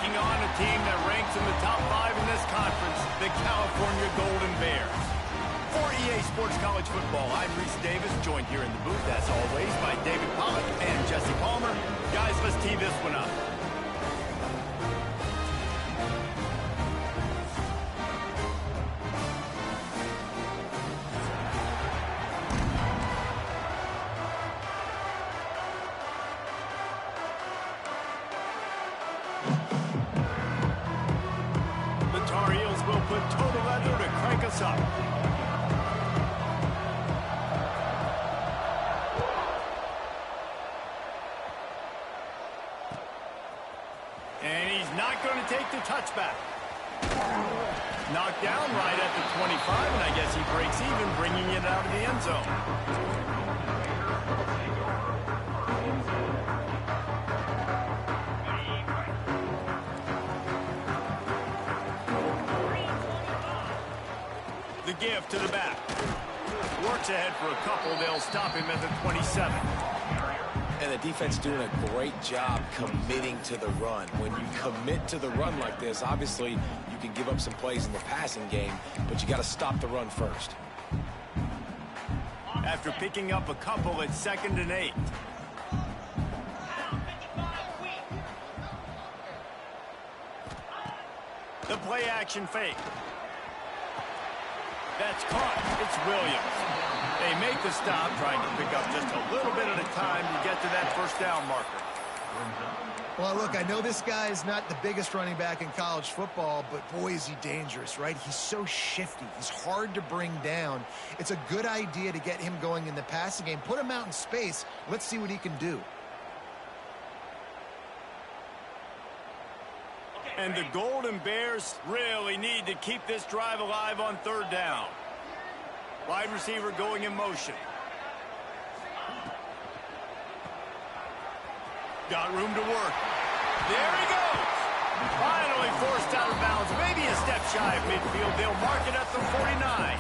taking on a team that ranks in the top 5 in this conference, the California Golden Bears. For EA Sports College Football, I'm Reese Davis, joined here in the booth, as always, by David Pollack and Jesse Palmer. Guys, let's tee this one up. Will put total leather to crank us up. And he's not going to take the touchback. Knocked down right at the 25, and I guess he breaks even, bringing it out of the end zone. The give to the back. Works ahead for a couple. They'll stop him at the 27. And the defense doing a great job committing to the run. When you commit to the run like this, obviously you can give up some plays in the passing game, but you got to stop the run first. After picking up a couple at 2nd and 8. The play action fake. That's caught. It's Williams. They make the stop, trying to pick up just a little bit at a time to get to that first down marker. Well, look, I know this guy is not the biggest running back in college football, but boy, is he dangerous, right? He's so shifty. He's hard to bring down. It's a good idea to get him going in the passing game. Put him out in space. Let's see what he can do. And the Golden Bears really need to keep this drive alive on 3rd down. Wide receiver going in motion. Got room to work. There he goes. Finally forced out of bounds. Maybe a step shy of midfield. They'll mark it at the 49.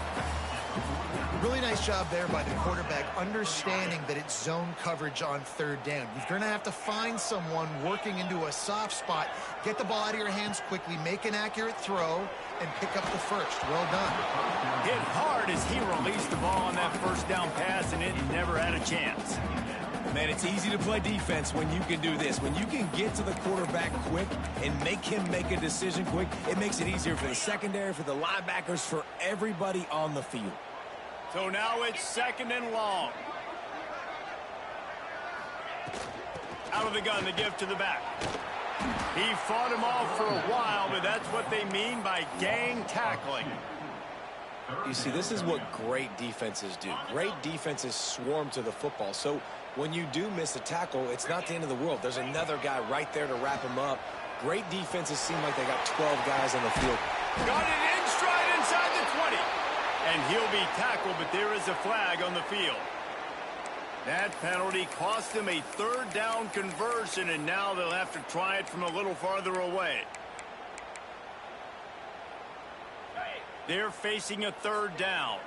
Really nice job there by the quarterback, understanding that it's zone coverage on 3rd down. You're going to have to find someone working into a soft spot, get the ball out of your hands quickly, make an accurate throw, and pick up the first. Well done. Hit hard as he released the ball on that first down pass, and it never had a chance. Man, it's easy to play defense when you can do this. When you can get to the quarterback quick and make him make a decision quick, it makes it easier for the secondary, for the linebackers, for everybody on the field. So now it's 2nd and long. Out of the gun, the give to the back. He fought him off for a while, but that's what they mean by gang tackling. You see, this is what great defenses do. Great defenses swarm to the football. So when you do miss a tackle, it's not the end of the world. There's another guy right there to wrap him up. Great defenses seem like they got 12 guys on the field. Got it in stride inside the 20. And he'll be tackled, but there is a flag on the field. That penalty cost them a 3rd down conversion, and now they'll have to try it from a little farther away. They're facing a 3rd down.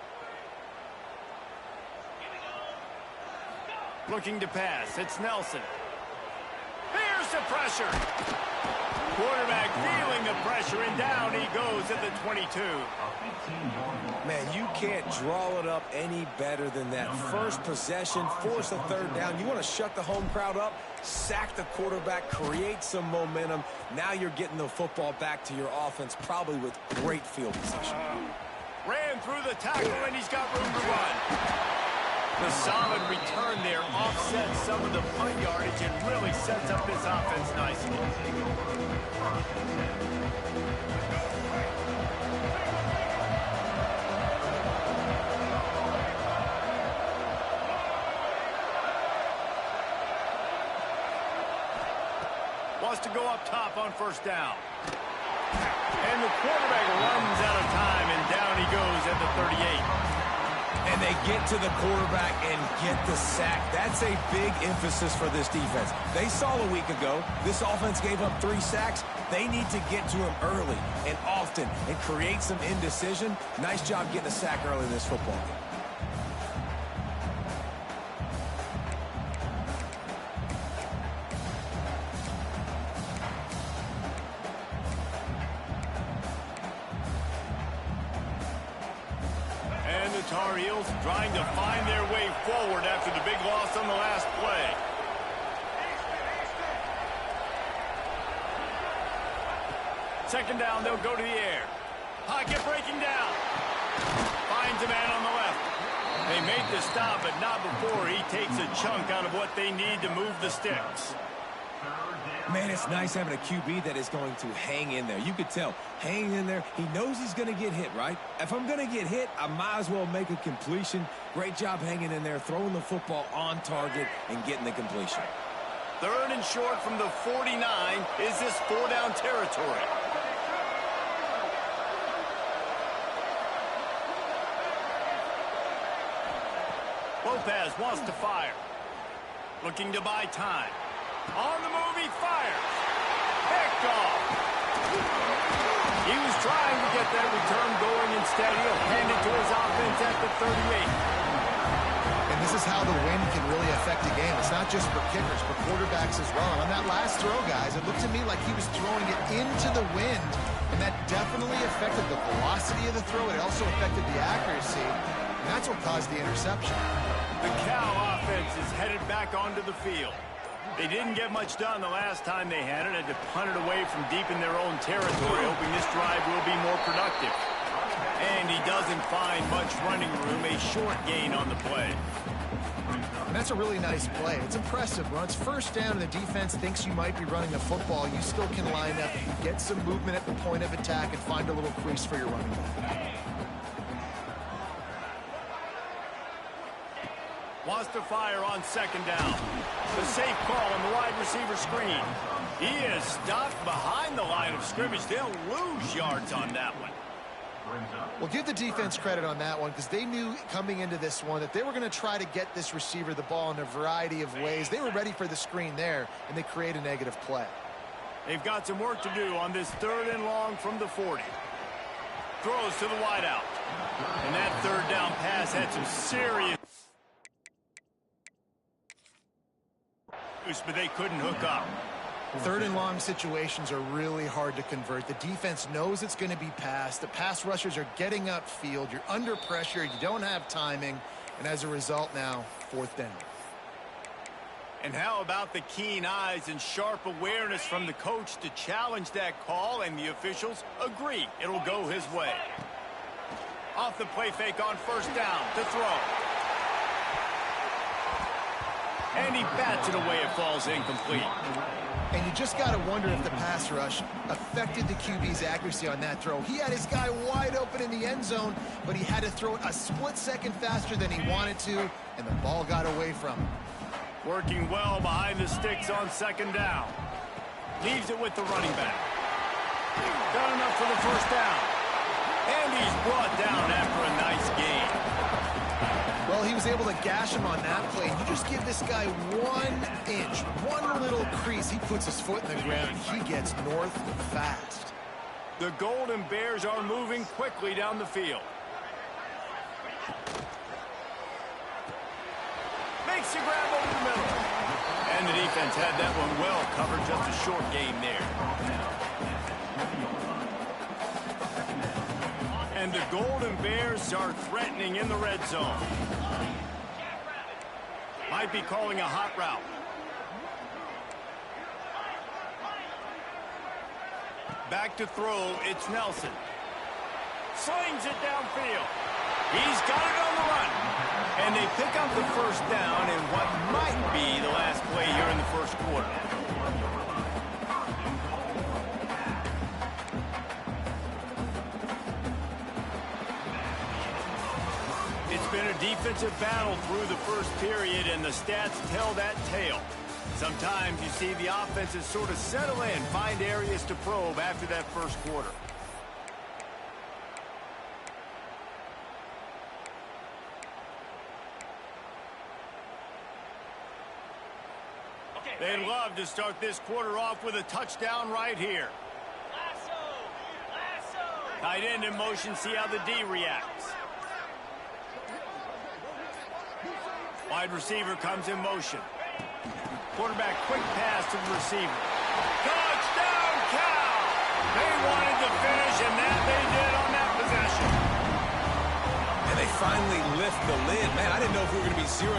Looking to pass. It's Nelson. Here's the pressure. Quarterback feeling the pressure, and down he goes at the 22. Man, you can't draw it up any better than that. First possession, force a 3rd down. You want to shut the home crowd up, sack the quarterback, create some momentum. Now you're getting the football back to your offense, probably with great field position. Ran through the tackle, and he's got room to run. The solid return there offsets some of the punt yardage and really sets up this offense nicely. Wants to go up top on 1st down. And the quarterback runs out of time, and down he goes at the 38. And they get to the quarterback and get the sack. That's a big emphasis for this defense. They saw a week ago, this offense gave up 3 sacks. They need to get to him early and often and create some indecision. Nice job getting a sack early in this football game. Tar Heels trying to find their way forward after the big loss on the last play. Second down, they'll go to the air. Pocket breaking down. Finds a man on the left. They make the stop, but not before he takes a chunk out of what they need to move the sticks. Man, it's nice having a QB that is going to hang in there. You could tell, hanging in there, he knows he's going to get hit, right? If I'm going to get hit, I might as well make a completion. Great job hanging in there, throwing the football on target and getting the completion. Third and short from the 49. Is this 4-down territory? Lopez wants to fire. Looking to buy time. On the move, he fires. Picked off. He was trying to get that return going. Instead, he'll hand it to his offense at the 38. And this is how the wind can really affect a game. It's not just for kickers, but quarterbacks as well. And on that last throw, guys, it looked to me like he was throwing it into the wind, and that definitely affected the velocity of the throw. It also affected the accuracy, and that's what caused the interception. The Cal offense is headed back onto the field. They didn't get much done the last time they had it. Had to punt it away from deep in their own territory, hoping this drive will be more productive. And he doesn't find much running room, a short gain on the play. And that's a really nice play. It's impressive. When it's first down and the defense thinks you might be running the football, you still can line up, get some movement at the point of attack, and find a little crease for your running back. Wants to fire on second down. The safe call on the wide receiver screen. He is stopped behind the line of scrimmage. They'll lose yards on that one. Well, give the defense credit on that one because they knew coming into this one that they were going to try to get this receiver the ball in a variety of ways. They were ready for the screen there, and they create a negative play. They've got some work to do on this third and long from the 40. Throws to the wideout. And that third down pass had some serious... but they couldn't hook up. Third and long situations are really hard to convert. The defense knows it's going to be passed. The pass rushers are getting upfield. You're under pressure. You don't have timing. And as a result now, fourth down. And how about the keen eyes and sharp awareness from the coach to challenge that call, and the officials agree it'll go his way. Off the play fake on first down to throw. And he bats it away. It falls incomplete. And you just got to wonder if the pass rush affected the QB's accuracy on that throw. He had his guy wide open in the end zone, but he had to throw it a split second faster than he wanted to, and the ball got away from him. Working well behind the sticks on second down. Leaves it with the running back. Done enough for the first down. And he's brought down after a nice gain. Well, he was able to gash him on that play. You just give this guy 1 inch, one little crease. He puts his foot in the ground, and he gets north fast. The Golden Bears are moving quickly down the field. Makes the grab over the middle. And the defense had that one well covered. Just a short gain there. And the Golden Bears are threatening in the red zone. Might be calling a hot route. Back to throw, it's Nelson. Slings it downfield. He's got it on the run. And they pick up the first down in what might be the last play here in the first quarter. It's been a defensive battle through the first period, and the stats tell that tale. Sometimes you see the offenses sort of settle in, find areas to probe after that first quarter. They'd love to start this quarter off with a touchdown right here. Tight end in motion, see how the D reacts. Wide receiver comes in motion. Quarterback quick pass to the receiver. Touchdown, Cal! They wanted to finish, and that they did on that possession. And they find finally lift the lid. Man, I didn't know if we were going to be 0-0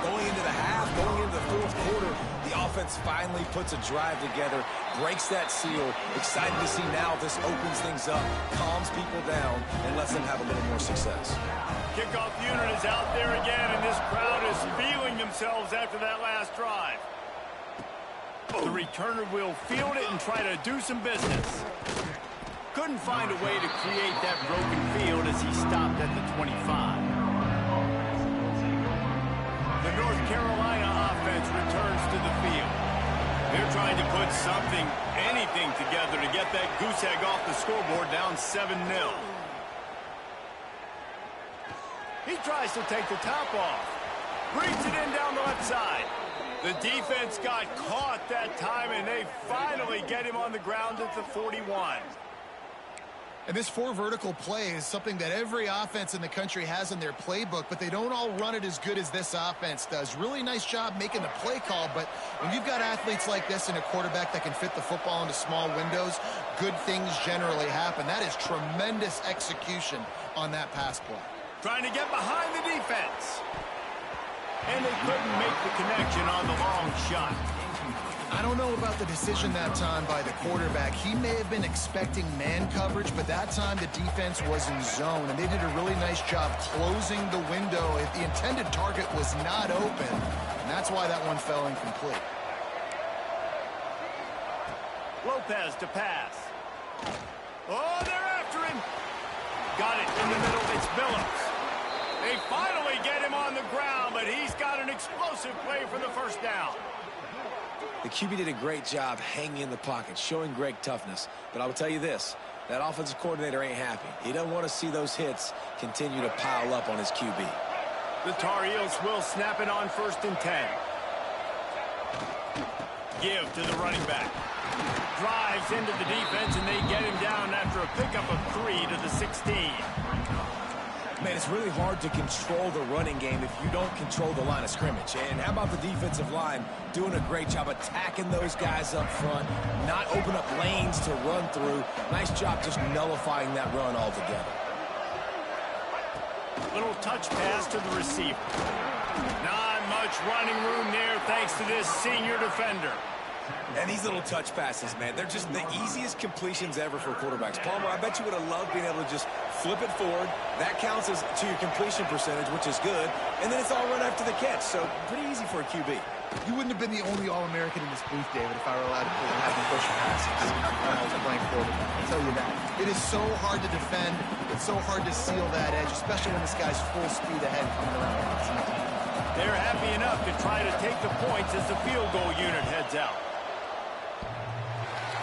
going into the half, going into the fourth quarter. The offense finally puts a drive together, breaks that seal. Excited to see now this opens things up, calms people down, and lets them have a little more success. Kickoff unit is out there again, and this crowd is feeling themselves after that last drive. The returner will field it and try to do some business. Couldn't find a way to create that broken field as he stopped at the 25. The North Carolina offense returns to the field. They're trying to put something, anything together to get that goose egg off the scoreboard down 7-0. He tries to take the top off. Brings it in down the left side. The defense got caught that time, and they finally get him on the ground at the 41. And this four vertical play is something that every offense in the country has in their playbook, but they don't all run it as good as this offense does. Really nice job making the play call, but when you've got athletes like this and a quarterback that can fit the football into small windows, good things generally happen. That is tremendous execution on that pass play. Trying to get behind the defense. And they couldn't make the connection on the long shot. I don't know about the decision that time by the quarterback. He may have been expecting man coverage, but that time the defense was in zone, and they did a really nice job closing the window. If the intended target was not open, and that's why that one fell incomplete. Lopez to pass. Oh, they're after him. Got it in the middle. It's Billups. They finally get him on the ground, but he's got an explosive play for the first down. The QB did a great job hanging in the pocket, showing Greg toughness. But I will tell you this, that offensive coordinator ain't happy. He doesn't want to see those hits continue to pile up on his QB. The Tar Heels will snap it on 1st and 10. Give to the running back. Drives into the defense, and they get him down after a pickup of 3 to the 16. Man, it's really hard to control the running game if you don't control the line of scrimmage. And how about the defensive line doing a great job attacking those guys up front, not open up lanes to run through. Nice job just nullifying that run altogether. Little touch pass to the receiver. Not much running room there thanks to this senior defender. And these little touch passes, man, they're just the easiest completions ever for quarterbacks. Palmer, I bet you would have loved being able to just flip it forward. That counts as to your completion percentage, which is good. And then it's all run after the catch, so pretty easy for a QB. You wouldn't have been the only All-American in this booth, David, if I were allowed to have you push passes when I was playing quarterback. I'll tell you that. It is so hard to defend. It's so hard to seal that edge, especially when this guy's full speed ahead coming around the outside. They're happy enough to try to take the points as the field goal unit heads out.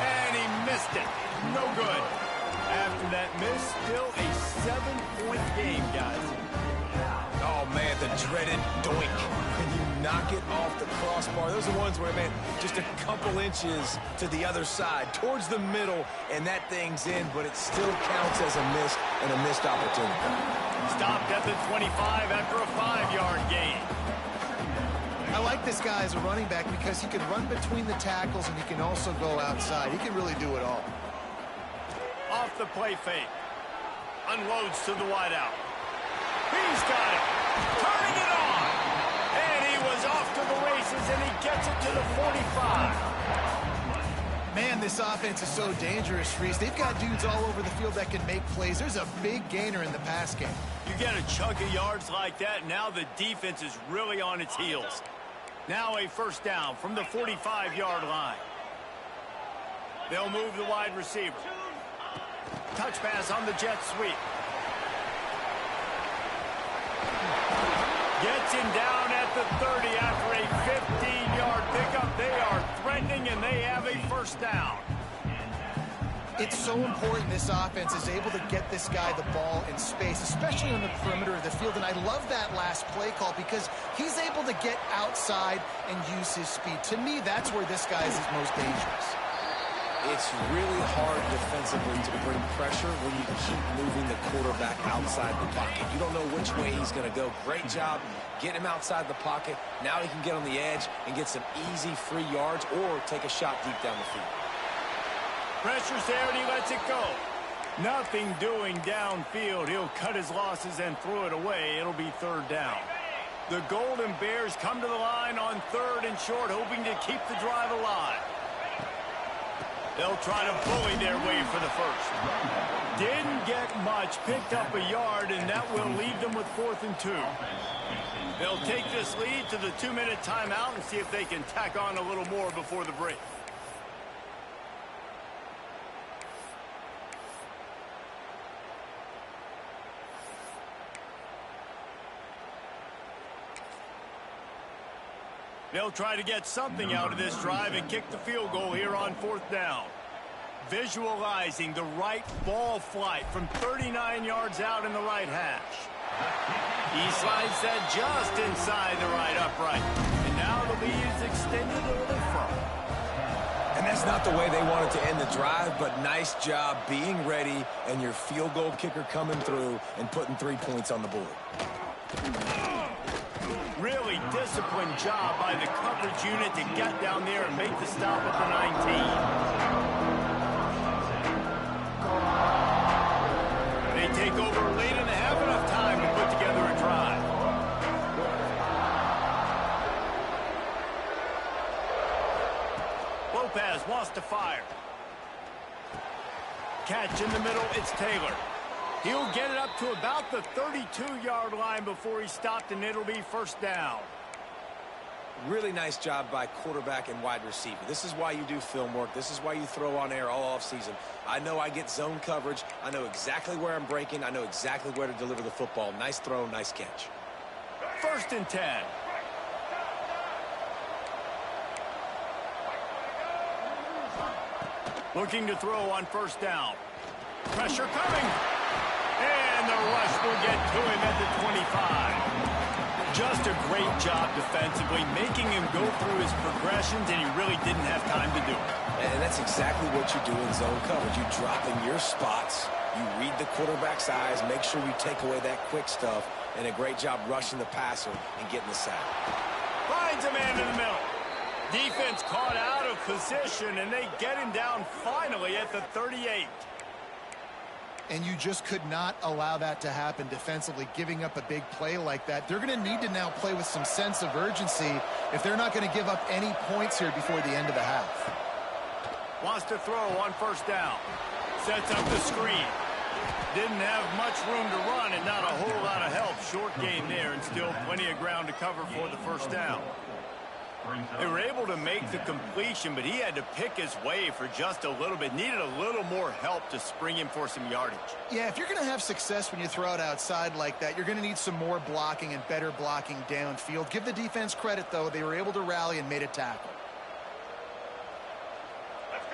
And he missed it. No good. After that miss, still a 7-point game, guys. Oh, man, the dreaded doink. When you knock it off the crossbar. Those are ones where, man, just a couple inches to the other side, towards the middle, and that thing's in, but it still counts as a miss and a missed opportunity. Stopped at the 25 after a 5-yard gain. I like this guy as a running back because he can run between the tackles and he can also go outside. He can really do it all. Off the play fake. Unloads to the wideout. He's got it. Turning it on. And he was off to the races, and he gets it to the 45. Man, this offense is so dangerous, Reese. They've got dudes all over the field that can make plays. There's a big gainer in the pass game. You get a chunk of yards like that, now the defense is really on its heels. Now a first down from the 45-yard line. They'll move the wide receiver. Touch pass on the jet sweep. Gets him down at the 30 after a 15-yard pickup. They are threatening, and they have a first down. It's so important this offense is able to get this guy the ball in space, especially on the perimeter of the field. And I love that last play call because he's able to get outside and use his speed. To me, that's where this guy is his most dangerous. It's really hard defensively to bring pressure when you keep moving the quarterback outside the pocket. You don't know which way he's going to go. Great job getting him outside the pocket. Now he can get on the edge and get some easy free yards or take a shot deep down the field. Pressure's there, and he lets it go. Nothing doing downfield. He'll cut his losses and throw it away. It'll be third down. The Golden Bears come to the line on third and short, hoping to keep the drive alive. They'll try to bully their way for the first. Didn't get much, picked up a yard, and that will leave them with 4th and 2. They'll take this lead to the 2-minute timeout and see if they can tack on a little more before the break. They'll try to get something out of this drive and kick the field goal here on 4th down. Visualizing the right ball flight from 39 yards out in the right hash. He slides that just inside the right upright. And now the lead is extended a little further. And that's not the way they wanted to end the drive, but nice job being ready and your field goal kicker coming through and putting 3 points on the board. Really disciplined job by the coverage unit to get down there and make the stop at the 19. They take over late and have enough time to put together a drive. Lopez wants to fire. Catch in the middle, it's Taylor. He'll get it up to about the 32-yard line before he's stopped, and it'll be first down. Really nice job by quarterback and wide receiver. This is why you do film work. This is why you throw on air all offseason. I know I get zone coverage. I know exactly where I'm breaking. I know exactly where to deliver the football. Nice throw, nice catch. 1st and 10. Looking to throw on 1st down. Pressure coming. And the rush will get to him at the 25. Just a great job defensively, making him go through his progressions, and he really didn't have time to do it. And that's exactly what you do in zone coverage. You drop in your spots, you read the quarterback's eyes, make sure you take away that quick stuff, and a great job rushing the passer and getting the sack. Finds a man in the middle. Defense caught out of position, and they get him down finally at the 38. And you just could not allow that to happen defensively, giving up a big play like that. They're going to need to now play with some sense of urgency if they're not going to give up any points here before the end of the half. Wants to throw on 1st down. Sets up the screen. Didn't have much room to run and not a whole lot of help. Short gain there and still plenty of ground to cover for the 1st down. They were able to make the completion, but he had to pick his way for just a little bit. Needed a little more help to spring him for some yardage. Yeah, if you're going to have success when you throw it outside like that, you're going to need some more blocking and better blocking downfield. Give the defense credit, though. They were able to rally and made a tackle.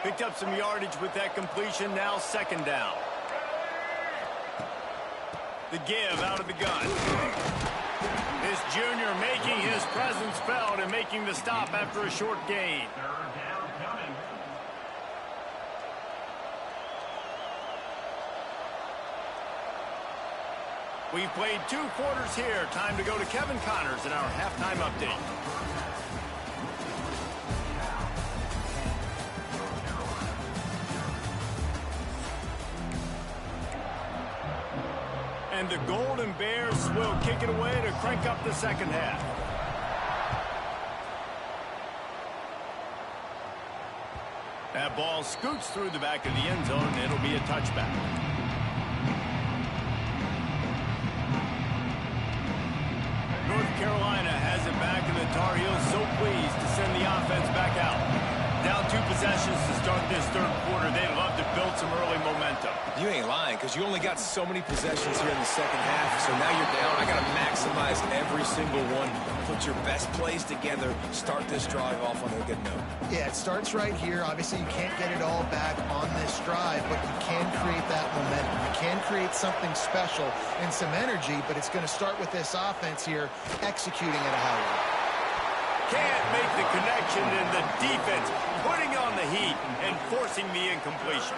Picked up some yardage with that completion. Now 2nd down. The give out of the gun. This junior making his presence felt and making the stop after a short gain. We've played 2 quarters here. Time to go to Kevin Connors in our halftime update. And the Golden Bears will kick it away to crank up the 2nd half. That ball scoots through the back of the end zone, and it'll be a touchback. North Carolina has it back, and the Tar Heels so pleased to send the offense back out. Down 2 possessions to start this 3rd quarter. They'd love to build some early momentum. You ain't lying, because you only got so many possessions here in the 2nd half, so now you're down. I got to maximize every single one. Put your best plays together. Start this drive off on a good note. Yeah, it starts right here. Obviously, you can't get it all back on this drive, but you can create that momentum. You can create something special and some energy, but it's going to start with this offense here executing at a high level. Can't make the connection, and the defense putting on the heat and forcing the incompletion.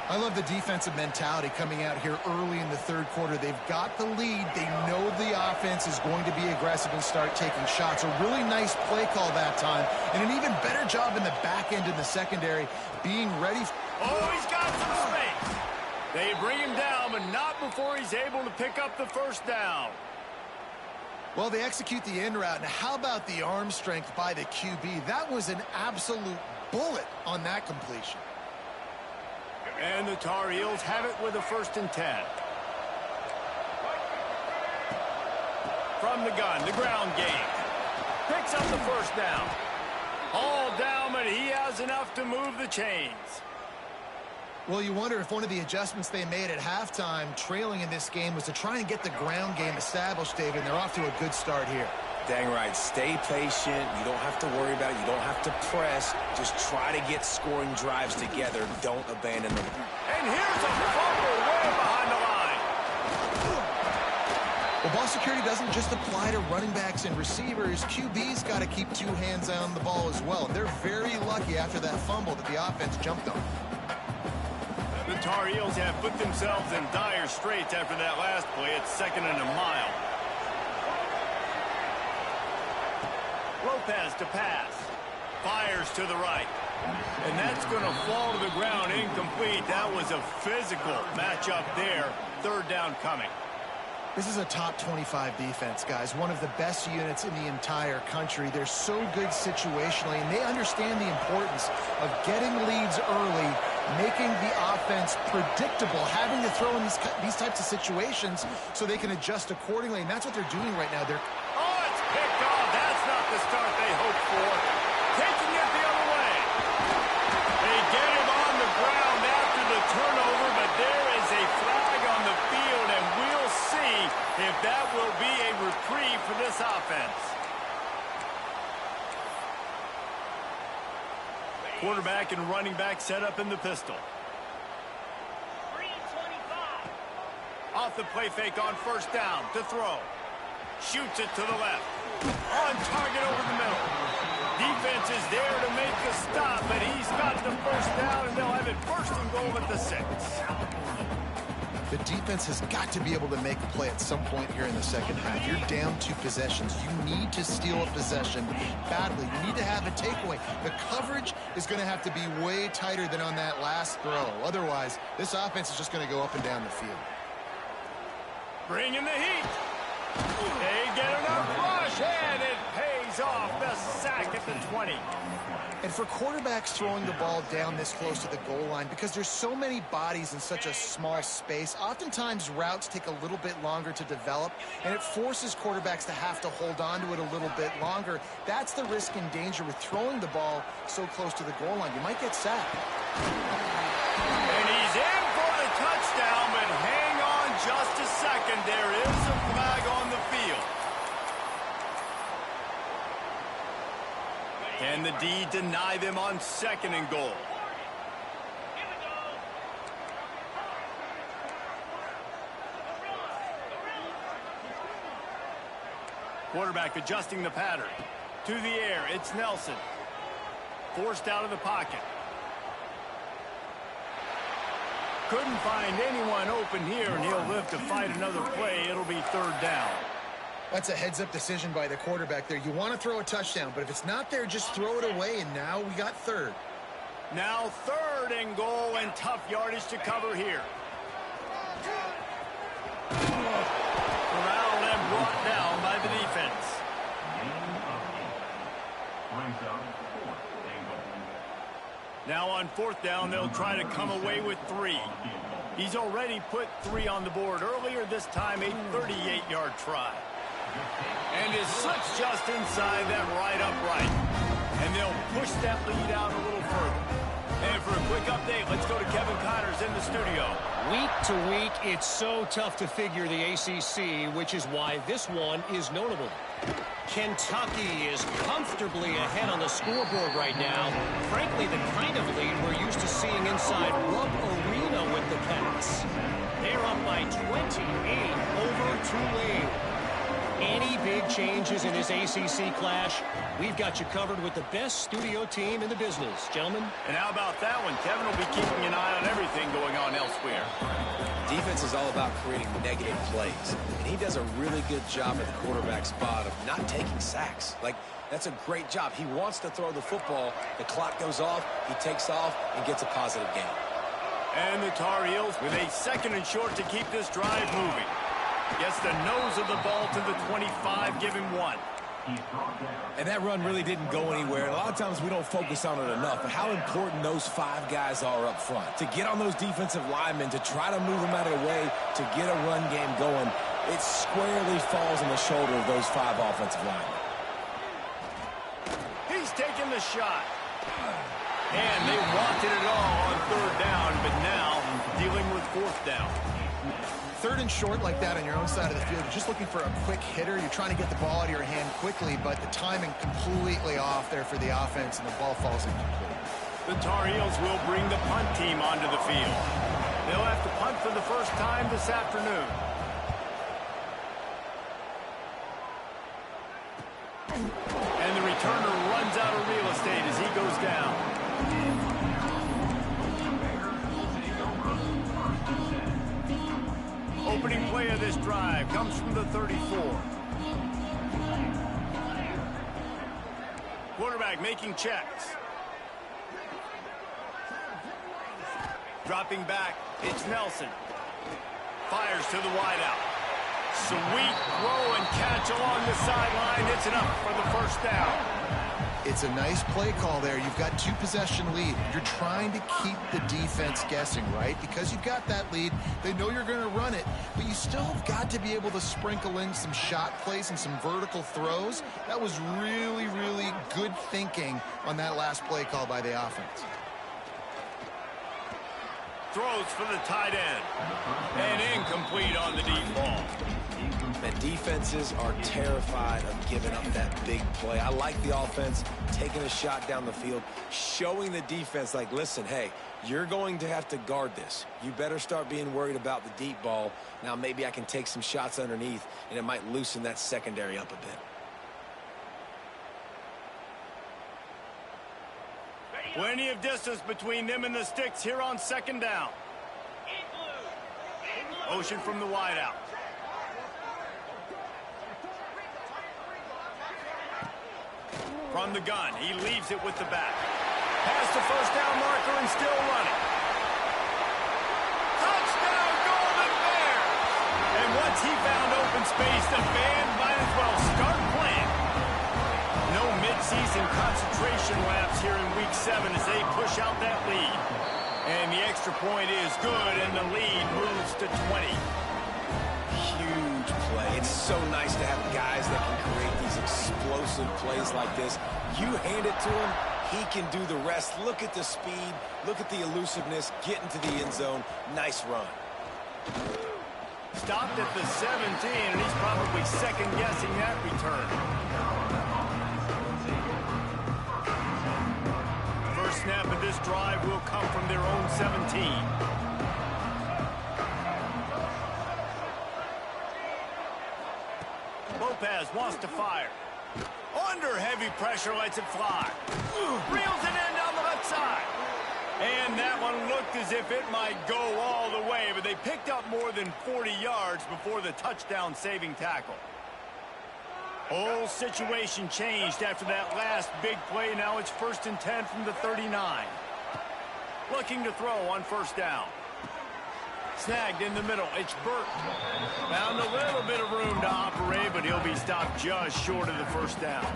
I love the defensive mentality coming out here early in the 3rd quarter. They've got the lead. They know the offense is going to be aggressive and start taking shots. A really nice play call that time, and an even better job in the back end in the secondary being ready. Oh, he's got some space. They bring him down, but not before he's able to pick up the first down. Well, they execute the in route. Now, how about the arm strength by the QB? That was an absolute bullet on that completion. And the Tar Heels have it with a 1st and 10. From the gun, the ground game. Picks up the first down. All down, but he has enough to move the chains. Well, you wonder if one of the adjustments they made at halftime, trailing in this game, was to try and get the ground game established, David, and they're off to a good start here. Dang right. Stay patient. You don't have to worry about it. You don't have to press. Just try to get scoring drives together. Don't abandon them. And here's a fumble way behind the line. Well, ball security doesn't just apply to running backs and receivers. QB's got to keep 2 hands on the ball as well. They're very lucky after that fumble that the offense jumped on. The Tar Heels have put themselves in dire straits after that last play. It's 2nd and a mile. Lopez to pass. Fires to the right. And that's going to fall to the ground incomplete. That was a physical matchup there. 3rd down coming. This is a top 25 defense, guys. One of the best units in the entire country. They're so good situationally, and they understand the importance of getting leads early, making the offense predictable, having to throw in these types of situations so they can adjust accordingly, and that's what they're doing right now. Oh, it's picked off. That's not the start they hoped for. Taking it the other way. They get him on the ground after the turnover, but there is a flag on the field, and we'll see if that will be a reprieve for this offense. Quarterback and running back set up in the pistol. Off the play fake on 1st down to throw. Shoots it to the left. On target over the middle. Defense is there to make the stop, but he's got the 1st down, and they'll have it 1st and goal at the 6. The defense has got to be able to make a play at some point here in the 2nd half. You're down 2 possessions. You need to steal a possession badly. You need to have a takeaway. The coverage is going to have to be way tighter than on that last throw. Otherwise, this offense is just going to go up and down the field. Bring in the heat. They get enough rush, and it pays off. The sack at the 20. And for quarterbacks throwing the ball down this close to the goal line, because there's so many bodies in such a small space, oftentimes routes take a little bit longer to develop, and it forces quarterbacks to have to hold on to it a little bit longer. That's the risk and danger with throwing the ball so close to the goal line. You might get sacked. And he's in for the touchdown, but hang on just a second. There is a flag on the field. Can the D deny them on 2nd and goal? Quarterback adjusting the pattern. To the air, it's Nelson. Forced out of the pocket. Couldn't find anyone open here, and he'll live to fight another play. It'll be 3rd down. That's a heads-up decision by the quarterback there. You want to throw a touchdown, but if it's not there, just throw it away, and now we got 3rd. Now 3rd and goal, and tough yardage to cover here. Corralled and brought down by the defense. Now on 4th down, they'll try to come away with 3. He's already put 3 on the board earlier, this time a 38-yard try. And his slip's just inside that right upright. And they'll push that lead out a little further. And for a quick update, let's go to Kevin Connors in the studio. Week to week, it's so tough to figure the ACC, which is why this one is notable. Kentucky is comfortably ahead on the scoreboard right now. Frankly, the kind of lead we're used to seeing inside Rupp Arena with the Pats. They're up by 28 over Tulane. Any big changes in this ACC clash, we've got you covered with the best studio team in the business, gentlemen. And how about that one? Kevin will be keeping an eye on everything going on elsewhere. Defense is all about creating negative plays, and he does a really good job at the quarterback spot of not taking sacks. Like, that's a great job. He wants to throw the football. The clock goes off, he takes off, and gets a positive gain. And the Tar Heels with a 2nd and short to keep this drive moving. Gets the nose of the ball to the 25, give him 1. And that run really didn't go anywhere. A lot of times we don't focus on it enough, but how important those 5 guys are up front. To get on those defensive linemen, to try to move them out of the way, to get a run game going, it squarely falls on the shoulder of those 5 offensive linemen. He's taking the shot. And they wanted it all on 3rd down, but now dealing with 4th down. 3rd and short like that on your own side of the field, you're just looking for a quick hitter. You're trying to get the ball out of your hand quickly, but the timing completely off there for the offense, and the ball falls incomplete. The Tar Heels will bring the punt team onto the field. They'll have to punt for the first time this afternoon. And the returner runs out of real estate as he goes down. Opening play of this drive comes from the 34. Quarterback making checks. Dropping back, it's Nelson. Fires to the wideout. Sweet throw and catch along the sideline. It's enough for the first down. It's a nice play call there. You've got 2-possession lead. You're trying to keep the defense guessing, right? Because you've got that lead, they know you're going to run it, but you still have got to be able to sprinkle in some shot plays and some vertical throws. That was really, really good thinking on that last play call by the offense. Throws for the tight end. And incomplete on the deep ball. And defenses are terrified of giving up that big play. I like the offense taking a shot down the field, showing the defense like, listen, hey, you're going to have to guard this. You better start being worried about the deep ball. Now maybe I can take some shots underneath, and it might loosen that secondary up a bit. Plenty of distance between them and the sticks here on 2nd down. Motion from the wideout. From the gun, he leaves it with the back. Past the first down marker and still running. Touchdown, Golden Bears! And once he found open space, the band might as well start playing. No mid-season concentration laps here in Week 7 as they push out that lead. And the extra point is good, and the lead moves to 20. Huge play. It's so nice to have guys that can create these explosive plays like this. You hand it to him, he can do the rest. Look at the speed, look at the elusiveness, get into the end zone. Nice run. Stopped at the 17, and he's probably second-guessing that return. First snap of this drive will come from their own 17. Lopez wants to fire. Under heavy pressure, lets it fly. Reels it in down the left side. And that one looked as if it might go all the way, but they picked up more than 40 yards before the touchdown-saving tackle. Whole situation changed after that last big play. Now it's 1st and 10 from the 39. Looking to throw on 1st down. Snagged in the middle. It's Burke. Found a little bit of room to operate, but he'll be stopped just short of the 1st down.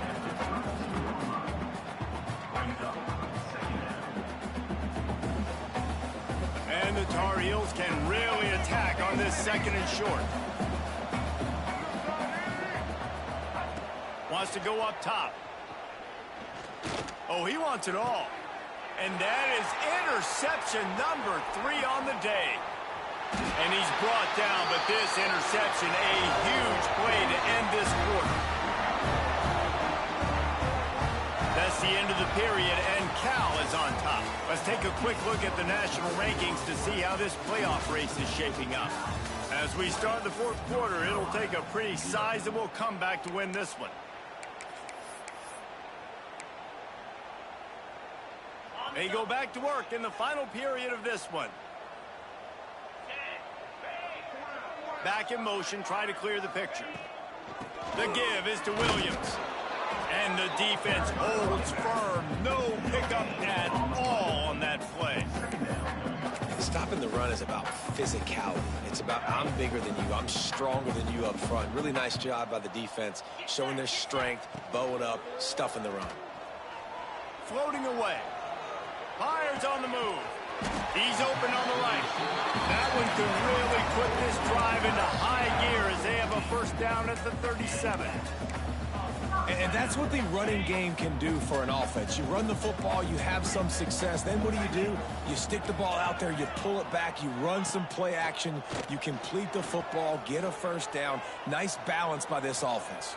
And the Tar Heels can really attack on this 2nd and short. Wants to go up top. Oh, he wants it all. And that is interception number 3 on the day. And he's brought down, but this interception, a huge play to end this quarter. That's the end of the period, and Cal is on top. Let's take a quick look at the national rankings to see how this playoff race is shaping up. As we start the 4th quarter, it'll take a pretty sizable comeback to win this one. They go back to work in the final period of this one. Back in motion, try to clear the picture. The give is to Williams. And the defense holds firm. No pickup at all on that play. This Stopping the run is about physicality. It's about I'm bigger than you, I'm stronger than you up front. Really nice job by the defense, showing their strength, bowing up, stuffing the run. Floating away. Fires on the move. He's open on the right. That one could really put this drive into high gear as they have a first down at the 37. And that's what the running game can do for an offense. You run the football, you have some success. Then what do? You stick the ball out there, you pull it back, you run some play action, you complete the football, get a first down. Nice balance by this offense.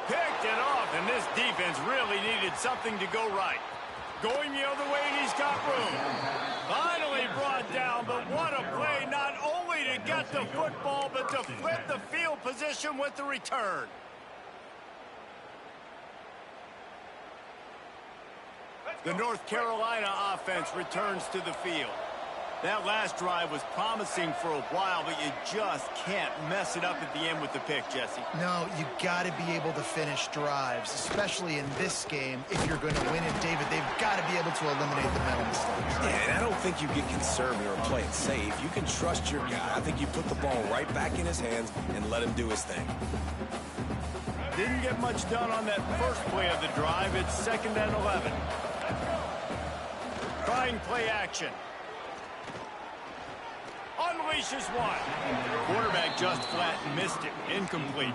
Picked it off, and this defense really needed something to go right. Going the other way, and he's got room. Finally brought down, but what a play, not only to get the football, but to flip the field position with the return. The North Carolina offense returns to the field. That last drive was promising for a while, but you just can't mess it up at the end with the pick, Jesse. No, you got to be able to finish drives, especially in this game. If you're going to win it, David, they've got to be able to eliminate the mental mistakes. Yeah, and I don't think you get conservative or play it safe. You can trust your guy. I think you put the ball right back in his hands and let him do his thing. Didn't get much done on that first play of the drive. It's 2nd and 11. Trying play action. Unleashes one. Quarterback just flat missed it. Incomplete.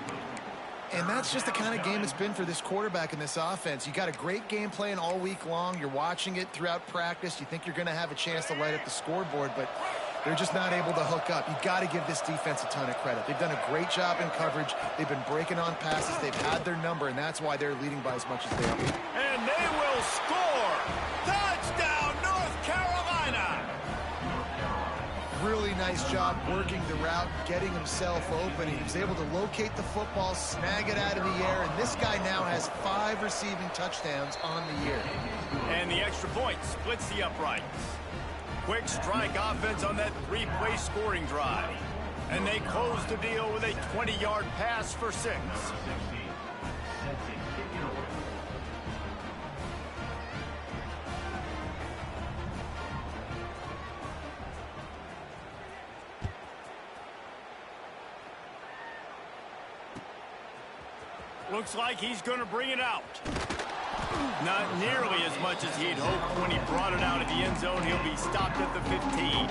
And that's just the kind of game it's been for this quarterback in this offense. You got a great game plan all week long. You're watching it throughout practice. You think you're going to have a chance to light up the scoreboard, but they're just not able to hook up. You got to give this defense a ton of credit. They've done a great job in coverage. They've been breaking on passes. They've had their number, and that's why they're leading by as much as they are. And they will score. Touchdown, North Carolina. Really nice job working the route, getting himself open. He was able to locate the football, snag it out of the air, and this guy now has 5 receiving touchdowns on the year. And the extra point splits the uprights. Quick strike offense on that 3-play scoring drive. And they close the deal with a 20-yard pass for 6. Looks like he's going to bring it out. Not nearly as much as he'd hoped when he brought it out of the end zone. He'll be stopped at the 15.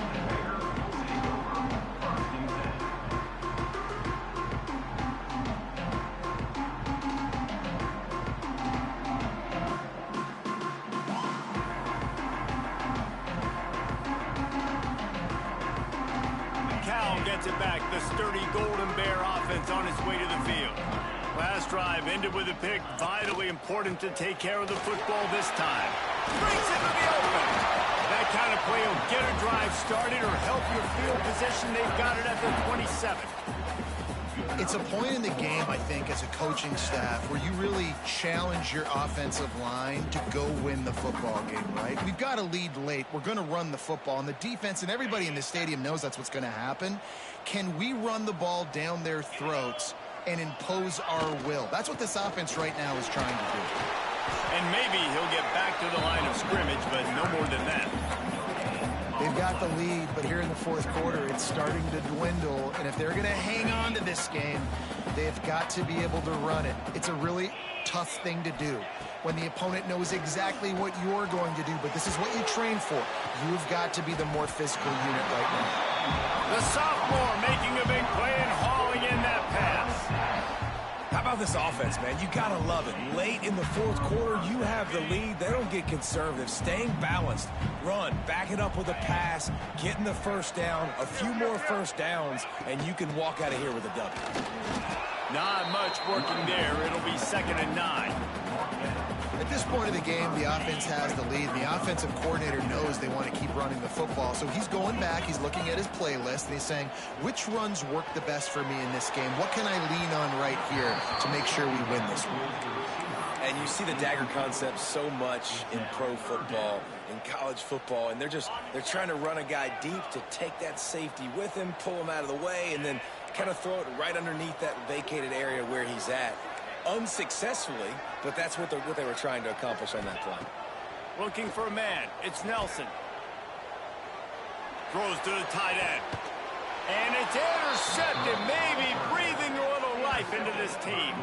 Cal gets it back. The sturdy Golden Bear offense on its way to the field. Last drive ended with a pick. Vitally important to take care of the football this time. Brings it to the open. That kind of play will get a drive started or help your field position. They've got it at the 27. It's a point in the game, I think, as a coaching staff where you really challenge your offensive line to go win the football game, right? We've got to lead late. We're going to run the football. And the defense and everybody in the stadium knows that's what's going to happen. Can we run the ball down their throats and impose our will? That's what this offense right now is trying to do. And maybe he'll get back to the line of scrimmage, but no more than that. They've got the lead, but here in the 4th quarter, it's starting to dwindle. And if they're going to hang on to this game, they've got to be able to run it. It's a really tough thing to do when the opponent knows exactly what you're going to do, but this is what you train for. You've got to be the more physical unit right now. The sophomore making a big play and hauling in that pass. How about this offense, man? You got to love it. Late in the 4th quarter, you have the lead. They don't get conservative. Staying balanced. Run, back it up with a pass, getting the first down, a few more first downs, and you can walk out of here with a W. Not much working there. It'll be 2nd and 9. At this point of the game, the offense has the lead. The offensive coordinator knows they want to keep running the football. So he's going back, he's looking at his playlist, and he's saying, which runs work the best for me in this game? What can I lean on right here to make sure we win this one? And you see the dagger concept so much in pro football, in college football, and they're trying to run a guy deep to take that safety with him, pull him out of the way, and then kind of throw it right underneath that vacated area where he's at. Unsuccessfully, but that's what they were trying to accomplish on that play. Looking for a man. It's Nelson. Throws to the tight end. And it's intercepted, maybe breathing a little life into this team.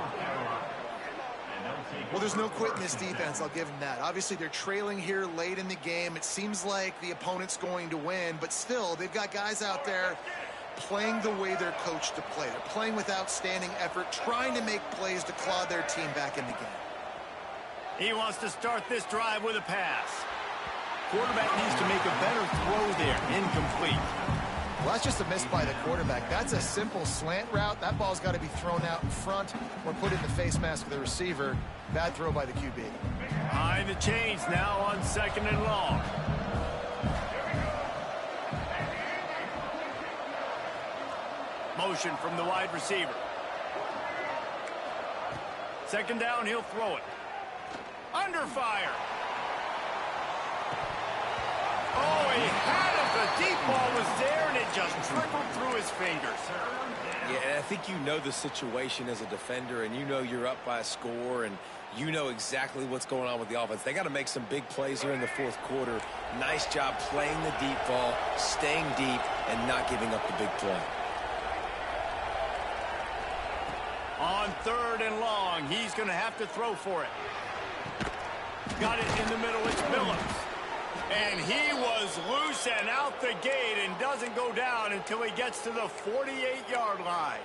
Well, there's no quit in this defense. I'll give them that. Obviously, they're trailing here late in the game. It seems like the opponent's going to win, but still, they've got guys out there playing the way they're coached to play. They're playing with outstanding effort, trying to make plays to claw their team back in the game. He wants to start this drive with a pass. Quarterback needs to make a better throw there. Incomplete. Well, that's just a miss by the quarterback. That's a simple slant route. That ball's got to be thrown out in front or put in the face mask of the receiver. Bad throw by the QB. Behind the chains now on 2nd and long. Motion from the wide receiver. 2nd down, he'll throw it. Under fire. Oh, he had it. The deep ball was there, and it just trickled through his fingers. Yeah, and I think you know the situation as a defender, and you know you're up by a score, and you know exactly what's going on with the offense. They got to make some big plays here in the 4th quarter. Nice job playing the deep ball, staying deep, and not giving up the big play. On 3rd and long, he's going to have to throw for it. Got it in the middle. It's Phillips. And he was loose and out the gate and doesn't go down until he gets to the 48-yard line.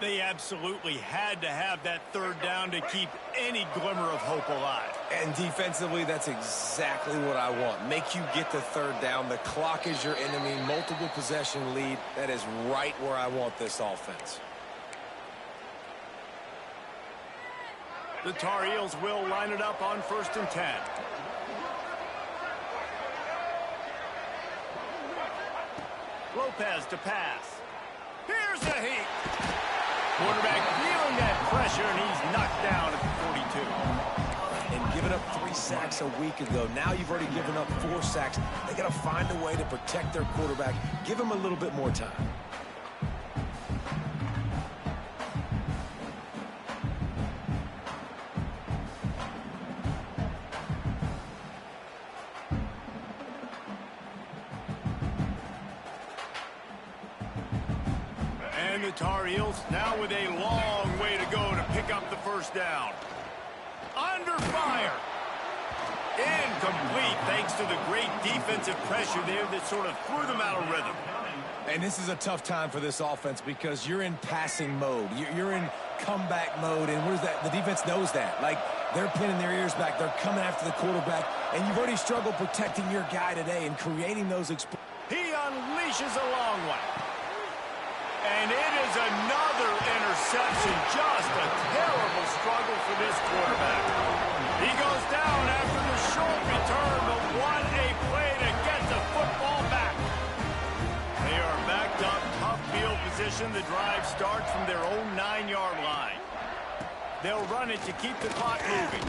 They absolutely had to have that 3rd down to keep any glimmer of hope alive. And defensively, that's exactly what I want. Make you get the 3rd down. The clock is your enemy. Multiple possession lead. That is right where I want this offense. The Tar Heels will line it up on 1st and 10. Lopez to pass. Here's the heat. Quarterback feeling that pressure, and he's knocked down at the 42. And giving up 3 sacks a week ago. Now you've already given up 4 sacks. They got to find a way to protect their quarterback. Give him a little bit more time. And the Tar Heels now with a long way to go to pick up the 1st down. Under fire. Incomplete thanks to the great defensive pressure there that sort of threw them out of rhythm. And this is a tough time for this offense because you're in passing mode. You're in comeback mode, and where's that? The defense knows that. Like, they're pinning their ears back. They're coming after the quarterback, and you've already struggled protecting your guy today and creating those He unleashes a long one. And it is another interception. Just a terrible struggle for this quarterback. He goes down after the short return, but what a play to get the football back. They are backed up, tough field position. The drive starts from their own 9-yard line. They'll run it to keep the clock moving.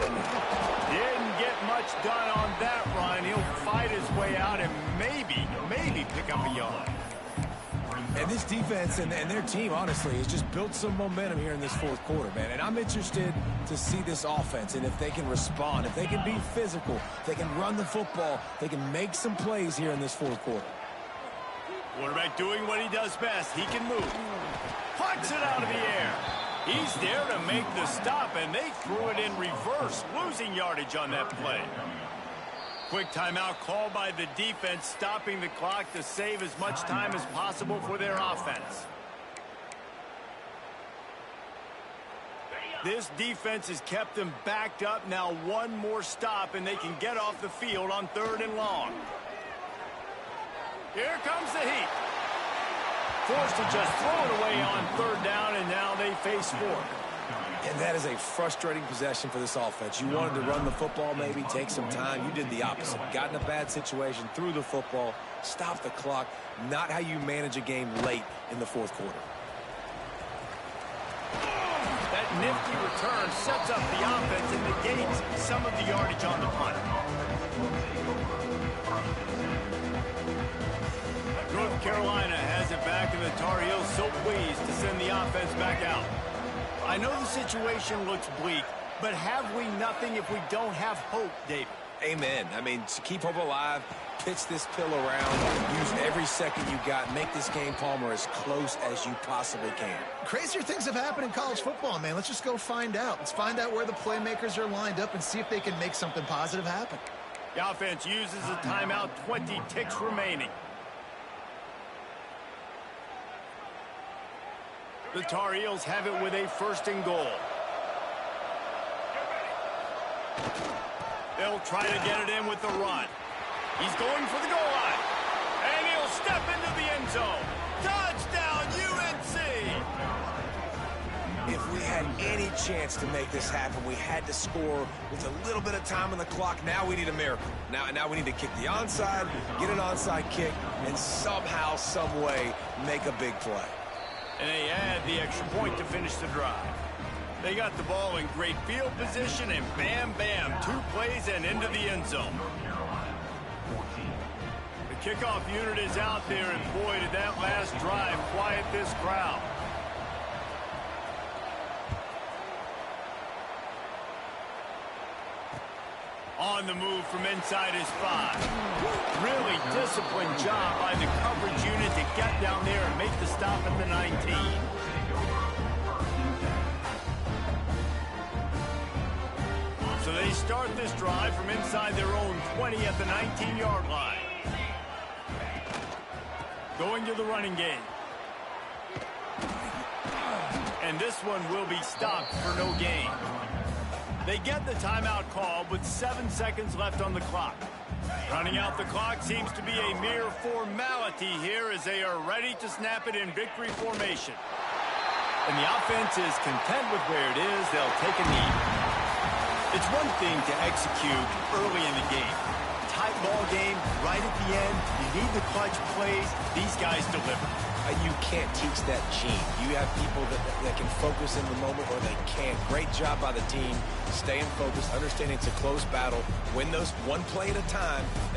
Didn't get much done on that run. He'll fight his way out and maybe pick up a yard. And this defense and their team, honestly, has just built some momentum here in this 4th quarter, man. And I'm interested to see this offense and if they can respond, if they can be physical, if they can run the football, they can make some plays here in this 4th quarter. Quarterback doing what he does best. He can move. Pucks it out of the air. He's there to make the stop, and they threw it in reverse, losing yardage on that play. Quick timeout called by the defense, stopping the clock to save as much time as possible for their offense. This defense has kept them backed up. Now one more stop, and they can get off the field on 3rd and long. Here comes the heat. Forced to just throw it away on 3rd down, and now they face 4th. And that is a frustrating possession for this offense. You wanted to run the football, maybe take some time. You did the opposite. Got in a bad situation, threw the football, stopped the clock. Not how you manage a game late in the 4th quarter. That nifty return sets up the offense and negates some of the yardage on the punt. North Carolina has it back, and the Tar Heels so pleased to send the offense back out. I know the situation looks bleak, but have we nothing if we don't have hope, David? Amen. I mean, to keep hope alive, pitch this pill around, use every second you got, make this game, Palmer, as close as you possibly can. Crazier things have happened in college football, man. Let's just go find out. Let's find out where the playmakers are lined up and see if they can make something positive happen. The offense uses a timeout, 20 ticks remaining. The Tar Heels have it with a 1st and goal. They'll try to get it in with the run. He's going for the goal line. And he'll step into the end zone. Touchdown, UNC! If we had any chance to make this happen, we had to score with a little bit of time on the clock. Now we need a miracle. Now we need to kick the onside, get an onside kick, and somehow, some way, make a big play. And they add the extra point to finish the drive. They got the ball in great field position, and bam, bam, 2 plays and into the end zone. The kickoff unit is out there, and boy, did that last drive quiet this crowd. On the move from inside his 5. Really disciplined job by the coverage unit to get down there and make the stop at the 19. So they start this drive from inside their own 20 at the 19-yard line. Going to the running game. And this one will be stopped for no gain. They get the timeout call with 7 seconds left on the clock. Running out the clock seems to be a mere formality here as they are ready to snap it in victory formation. And the offense is content with where it is. They'll take a knee. It's one thing to execute early in the game. Tight ball game, right at the end. You need the clutch plays. These guys deliver. You can't teach that gene. You have people that can focus in the moment or they can't. Great job by the team, staying focused, understanding it's a close battle, win those one play at a time, and